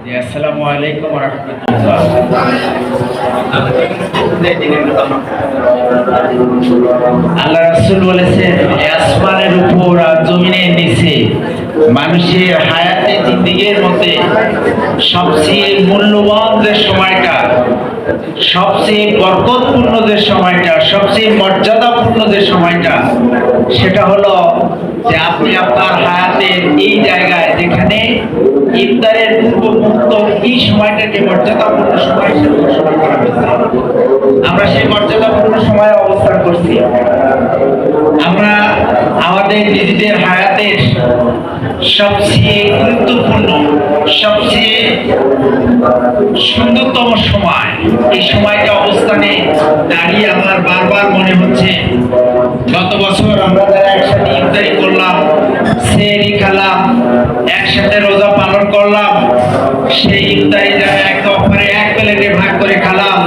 আসসালামু আলাইকুম ওয়া রাহমাতুল্লাহ। আল্লাহ রাসূল বলেছেন, আসমানের উপর আর জমিনের নিচে মানুষের হায়াতে জিন্দেগির মধ্যে সবচেয়ে মূল্যবান যে সময়টা, সবচেয়ে বরকতপূর্ণ যে সময়টা, সবচেয়ে মর্যাদাপূর্ণ যে সময়টা, সেটা হলো যে আপনি আপনার হায়াতের এই জায়গায় যেখানে ইফতারের পূর্ব মুহূর্ত, এই সময়টাকে মর্যাদাপূর্ণ সময় হিসেবে ঘোষণা করা হয়েছে। আমরা সেই মর্যাদাপূর্ণ সময়ে অবস্থান করছি। আমরা আমাদের নিজেদের হায়াতের সবচেয়ে গুরুত্বপূর্ণ, সবচেয়ে সুন্দরতম সময়, এই সময়টা অবস্থানে দাঁড়িয়ে আমার বারবার মনে হচ্ছে, গত বছর আমরা যারা একসাথে ইফতারি করলাম, সেহরি খেলাম, একসাথে রোজা পালন করলাম, সেই ইফতারি যারা একে অপরে এক প্লেটে ভাগ করে খেলাম,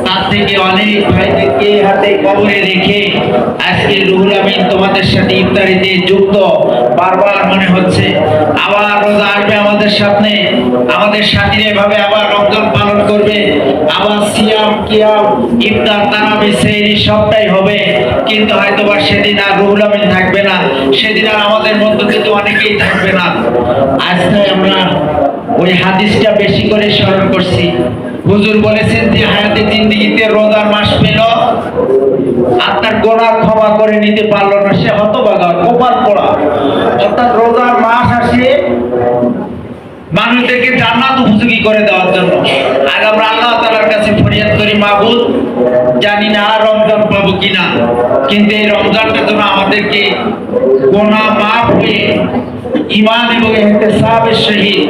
তার থেকে অনেক ভাইদেরকে হাতে কবরে রেখে আজকে রুহুল আমিন তোমাদের সাথে ইফতারিতে যুক্ত। বারবার মনে হচ্ছে আবার রোজা আসবে আমাদের সামনে, আমাদের সাথীরা এভাবে আবার রমজান পালন করবে, আবার সিয়াম কিয়াম ইফতার তারাবি সেহরি সবটাই হবে, কিন্তু হয়তোবা সেদিন আর রুহুল আমিন থাকবে না, সেদিন আর আমাদের মধ্যে কিন্তু অনেকেই থাকবে না। আজকে আমরা ওই হাদিসটা বেশি করে স্মরণ করছি। হুজুর বলেছেন যে হায়াতে জিন্দেগিতে রোজার মাস পেল আর তার গোনাহ ক্ষমা করে নিতে পারলো না, সে হতভাগা, কপাল পোড়া। অর্থাৎ রোজার মাস আসে মানুষদেরকে জান্নাত উপযোগী করে দেওয়ার জন্য, আর আমরা আল্লাহ তাআলার কাছে ফরিয়াদ করি, মাবুদ জানি না আর রমজান পাবো কিনা, কিন্তু এই রমজানটা যেন আমাদেরকে গোনাহ মাফ হয়ে ঈমান এবং ইহতিসাবের সহিত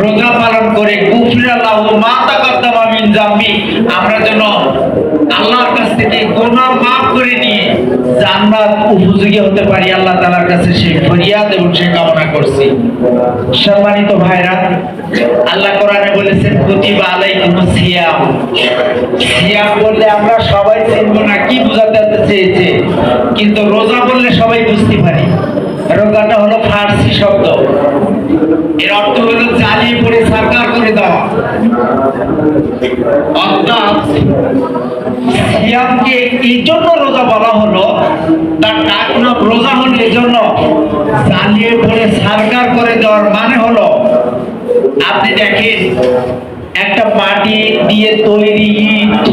রোজা পালন করে গুফরিয়া লাহু মা তাকাদ্দামা মিন যামবি, আমরা যেন আল্লাহর কাছ থেকে গুনাহ মাফ করে নিয়ে জান্নাত উপযোগী হতে পারি। আল্লাহ তাআলার কাছে সেই ফরিয়াদ এবং সেই কামনা করছি। সম্মানিত ভাইরা, আল্লাহ কোরআনে বলেছেন কুতিবা আলাইকুমুস সিয়াম। সিয়াম বললে আমরা সবাই চিনব না কি বোঝাতে চেয়েছে, কিন্তু রোজা বললে সবাই বুঝতে পারি। রোজাটা হলো ফার্সি শব্দ, এর অর্থ হলো জ্বালিয়ে পড়ে সরকার করে দেওয়া। অর্থাৎ সিয়ামকে এই জন্য রোজা বলা হলো, তার ডাক নাম রোজা হলো এই জন্য, জ্বালিয়ে পড়ে সরকার করে দেওয়ার মানে হলো, আপনি দেখেন একটা মাটি দিয়ে তৈরি ইট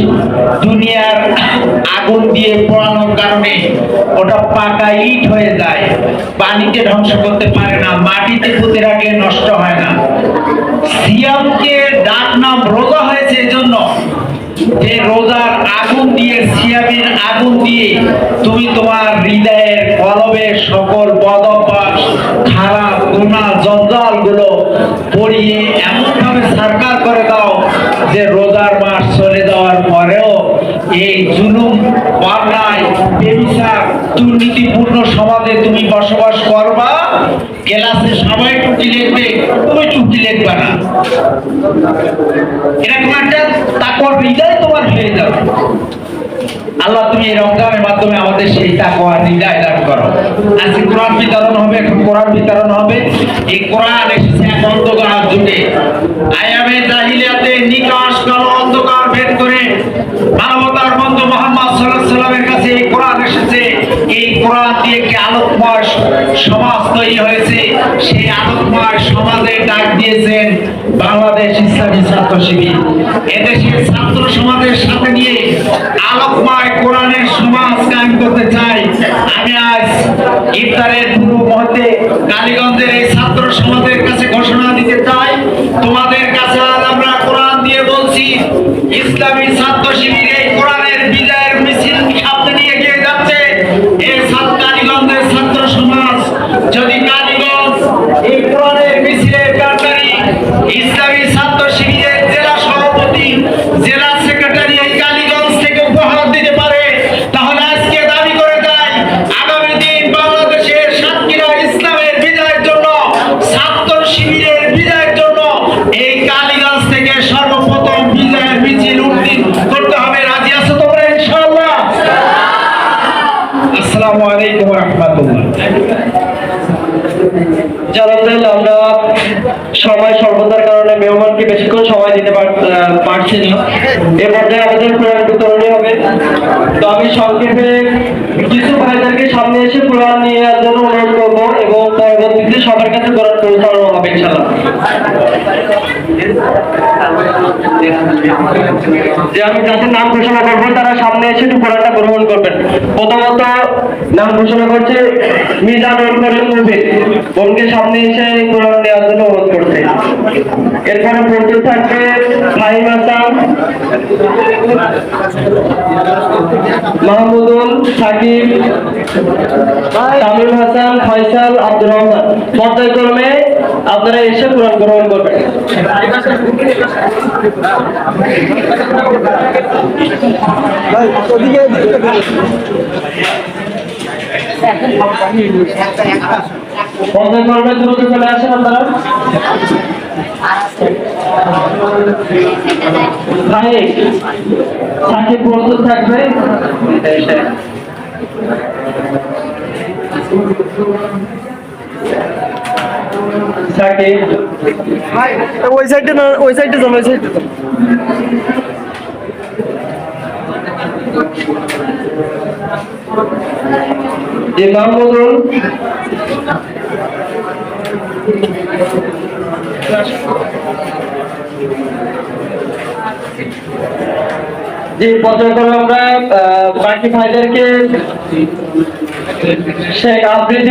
দুনিয়ার আগুন দিয়ে পোড়ানোর কারণে ওটা পাকা ইট হয়ে যায়, পানিতে ধ্বংস করতে পারে না, মাটিতে পুঁতে রাখলে নষ্ট হয় না। সিয়ামকে ডাক নাম রোজা হয়েছে এজন্য যে রোজার আগুন দিয়ে, সিয়ামের আগুন দিয়ে তুমি তোমার হৃদয়ের কলবের সকল বদ অভ্যাস, খারাপ গুনাহ জঞ্জাল গুলো পড়িয়ে এমন ভাবে সরকার করে দাও যে রোজার মাস চলে যাওয়ার পরেও এই জুলুম, অন্যায়, বেবিচার, দুর্নীতিপূর্ণ সমাজে তুমি বসবাস করবা, ক্লাসে সবাই টুকি লিখবে, তুমি টুকি লিখবা না, এরকম একটা তাকওয়ার হৃদয় তোমার হয়ে যাবে। আল্লাহ তুমি এই রমজানের মাধ্যমে আমাদের সেই তাকওয়ার হৃদয় দান করো। আজকে কোরআন বিতরণ হবে, এখন কোরআন বিতরণ হবে। এই কোরআন এসেছে এক অন্ধকার যুগে, আয়ামে জাহিলিয়াতে নিকাশ কালো অন্ধকার ভেদ করে মানবতার বন্ধু মুহাম্মদ সাল্লাল্লাহু আলাইহি ওয়াসাল্লামের কাছে এই কোরআন এসেছে। এই কোরআন দিয়ে কি আলোকময় সমাজ তৈরি হয়েছে, সেই আলোকময় সমাজে ডাক দিয়েছেন বাংলাদেশ ইসলামী ছাত্র শিবির। এদেশের ছাত্র সমাজের সাথে নিয়ে আলোকময় কোরআনের সমাজ কায়েম করতে চাই। আমি আজ ইফতারের পূর্ব মুহূর্তে কালীগঞ্জের এই ছাত্র সমাজের কাছে ঘোষণা দিতে চাই, তোমাদের কাছে আজ আমরা কোরআন দিয়ে বলছি, ইসলামী ছাত্র শিবির এই কোরআনের বিজয়ের মিছিল সামনে নিয়ে এগিয়ে যাচ্ছে। এই কালীগঞ্জের ছাত্র সমাজ যদি কালীগঞ্জ এই কোরআনের মিছিলের কান্ডারি ইসলামী ছাত্র শিবিরের জেলা সভাপতি, জেলা সেক্রেটারি এই কালীগঞ্জ থেকে উপহার দিতে পারে, তাহলে আজকে দাবি করে যায় আগামী দিন বাংলাদেশের সাতক্ষীরা ইসলামের বিজয়ের জন্য, ছাত্র শিবিরের বিজয়ের জন্য এই কালীগঞ্জ থেকে সর্বপ্রথম বিজয়ের মিছিল করতে হবে। রাজি আছো? কি বেশিক্ষণ সময় দিতে পারছি না। এ পর্যায়ে আমাদের কোরআন বিতরণী হবে। তো আমি সংক্ষেপে কিছু ভাইদেরকে সামনে এসে কোরআন নিয়ে যাওয়ার জন্য অনুরোধ করবো এবং পরবর্তীতে সবার কাছে কোরআন পৌঁছানো হবে ইনশাআল্লাহ। যে আমি যাদের নাম ঘোষণা করবো তারা সামনে এসে একটু কোরআনটা গ্রহণ করবেন। প্রথমত নাম ঘোষণা করছে মিজানুল করিম মুবিন, বোনকে সামনে এসে কোরআন নেওয়ার জন্য অনুরোধ করছে। এরপরে প্রস্তুত থাকবে ফাহিম হাসান, মাহমুদুল, সাকিব, তামিম হাসান, ফয়সাল, আব্দুর রহমান। পর্যায়ক্রমে আপনারা এসে কোরআন গ্রহণ করবেন। পর্যায়ক্রমে দ্রুত চলে আসেন আপনারা। সাকিব প্রস্তুত থাকবে। সাকিব ওই সাইডে না, ওই সাইডে যান, ওই সাইডে যে মাহমুদুল, যে পর্যায়ক্রমে আমরা বাকি ভাইদেরকে শেখ আফ্রিদি